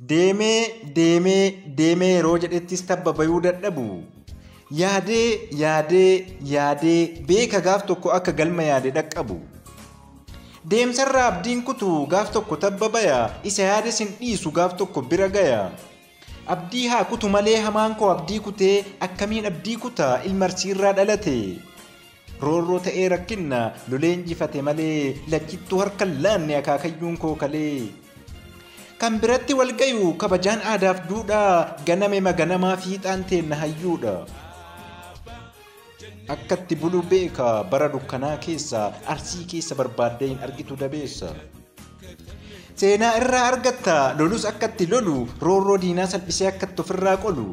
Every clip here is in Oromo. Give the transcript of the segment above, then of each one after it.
deemee yeroo jedhettis tabba bayuu dadhabu. Yaadee beeka gaaf tokko akka galma yaade dhaqqabu. Deemsarraa abdiin kutuu gaaf tokko tabba baya isa yaade sin dhiisu gaaf tokko bira gaya. Abdii haa kutu malee hamaan koo abdii kutee akkamiin abdii kutaa ilmarsiirraa dhalate. Roorroo ta'ee rakkinna loleen jifate malee lachittuu harka laanne akaakayyuun koo kalee. Kan biratti wal gayu kabajaan aadaaf duudhaa ganame maganamaa fiixaan teenna hayyuudha. Akkatti buluu beeka bara dukkanaa keessa arsii keessa barbaaddee hin argitu dabeessa. Seenaa irraa argatta lolus akkatti lolu roorroo diinaa salphisee akkatti ofirraa qolu.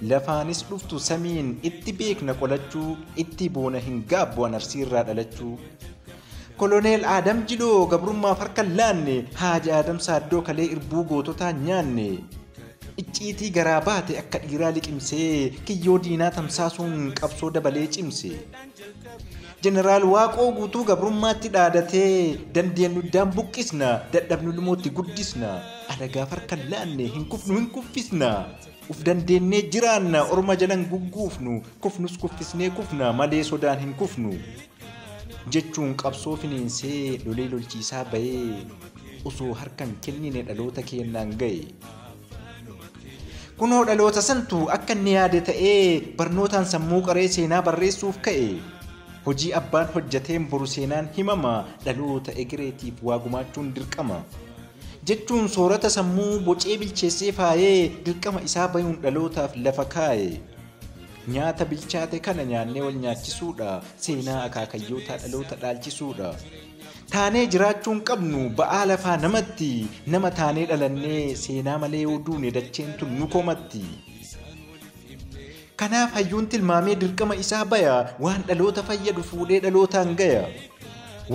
Lafaanis dhuftu samiin itti beekna qolachuu itti boona hin gaabbu'an arsiirraa dhalachuu. Koloneel Adam Jiloo gabrummaaf harka laanne Haaji Adam Saaddoo kalee irbuu goototaa nyaanne. Icciitii garaa baate akka dhiiraa liqimsee kiyyoo diinaa tamsaasuun qabsoo dabalee cimse. Jeneraal Waaqoo guutuu gabrummaatti dhaadatee dandeenyu daan buqqisna dadhabnu lumootti guddisna alagaaf harka laanne hin kuffisna. Uf dandeennee jiraanna orma jalan gugguufnu kufnus kuffisnee kufna malee sodaan hin kufnu. Jechuun qabsoo finiinsee lolee lolchiisaa bahee osoo harkan kennine dhaloota kennaan ga'e. Kunoo dhaloota santu akka inni yaade ta'ee barnootaan sammuu qaree seenaa barreessuuf ka'e. Hojii abbaan hojjateen boru seenaan himama dhaloota egereetiif waa gumaachuun dirqama. Jechuun soorata sammuu bocee bilcheessee faayee dirqama isaa bayuun dhalootaaf lafa kaa'e. Nyaata bilchaate kana nyaannee wal nyaachisuudha seenaa akaakayyootaa dhaloota dhaalchisuudha. Taanee jiraachuun qabnu ba'aa lafaa namatti nama taanee dhalannee seenaa malee yoo duune dacheen tun nu komatti. Kanaaf hayyuun tilmaamee dirqama isaa baya waan dhaloota fayyadu fuudhee dhalootaan gaya.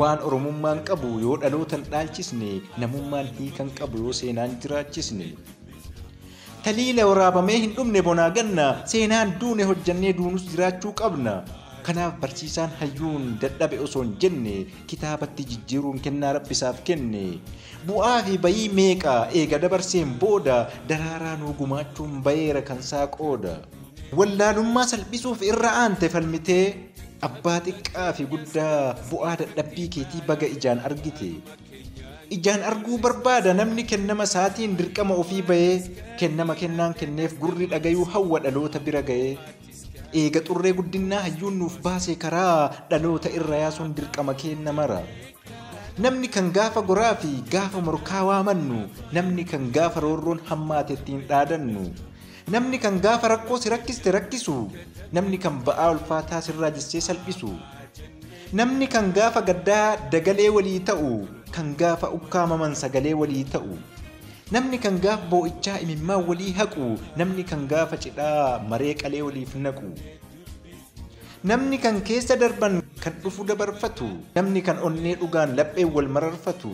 Waan oromummaan qabu yoo dhalootan dhaalchisne namummaan hiikan qabu yoo seenaan jiraachisne. Taliila waraabamee hin dhumne bonaa ganna seenaan duune hojjannee duunus jiraachuu qabna. Kanaaf barsiisaan hayyuun dadhabe osoo hin jenne kitaabatti jijjiiruun kennaa rabbisaaf kenne. Bu'aa fi bayii meeqa eega dabarseen booda daraaraa nuu gumaachuun bayeera kan saaqooda. Wallaalummaa salphisuuf irra aante falmitee abbaa xiqqaa fi guddaa bu'aa dadhabbii keetii baga ijaan argite. Ijaan arguu barbaada namni kennama isaatiin dirqama ofii bahee kennama kennaan kenneef gurri dhagayuu hawwa dhaloota bira ga'ee. Eega xurree guddinaa hayyuun nuuf baase karaa dhaloota irra yaasuun dirqama kenna mara. Namni kan gaafa goraa fi gaafa morkaa waamannu, namni kan gaafa roorroon hammaate ittiin dhaadannu, namni kan gaafa rakkoo si rakkiste rakkisu, namni kan ba'aa ulfaataa sirraa jissee salphisu, namni kan gaafa gaddaa dagalee walii ta'u, kan gaafa ukkaamaman sagalee walii ta'u. Namni kan gaafa boo'ichaa imimmaan walii haqu, namni kan gaafa cidhaa maree qalee waliif naqu. Namni kan keessa darban kan dhufu dabarfatu, namni kan onnee dhugaan lapheen wal mararfatu.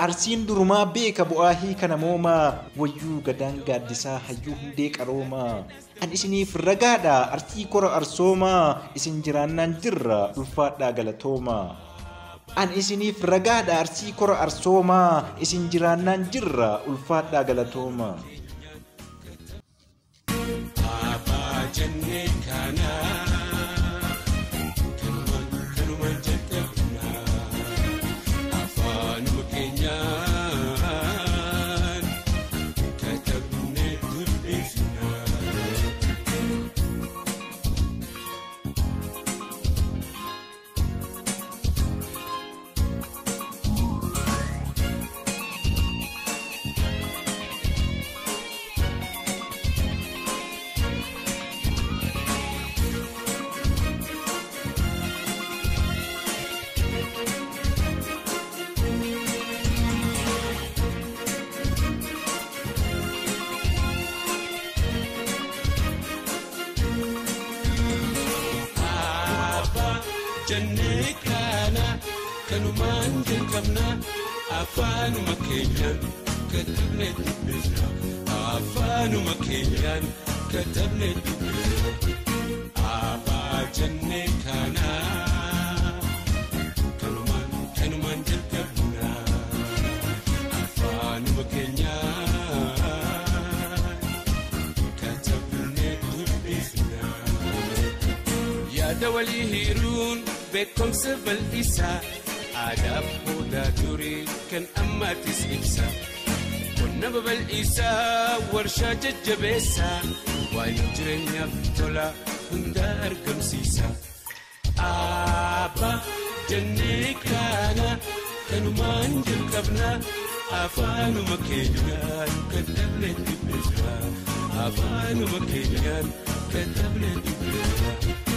Arsiin durumaa beeka bu'aa hiika namoomaa, wayyuu gadaan gaaddisaa hayyuu hundee qaroomaa. An isiniif ragaadha arsii kora arsoomaa, isin jiraannaan jirra ulfaadhaa galatoomaa. An isiniif ragaadha arsii kora arsoomaa, isin jiraannaan jirra ulfaadhaa galatoomaa. jennee kana kanumaan jalqabna afaanuma keenyaan katabnee dubbisna afaanuma keenyaan katabnee dubbisna abaa jennee kana kanumaan jalqabna afaanuma keenyaan yaada walii hiruun beekumsa bal'isaa aadaaf boodaa durii kan ammaatis ibsa qonna babal'isaa warshaa jajjabeessaa waa'ee jireenyaaf tola hunda argamsiisa abbaa jennee kana kanumaan jalqabna afaanuma keenyaan katabne dubbifna afaanuma keenyaan katabne dubbifna.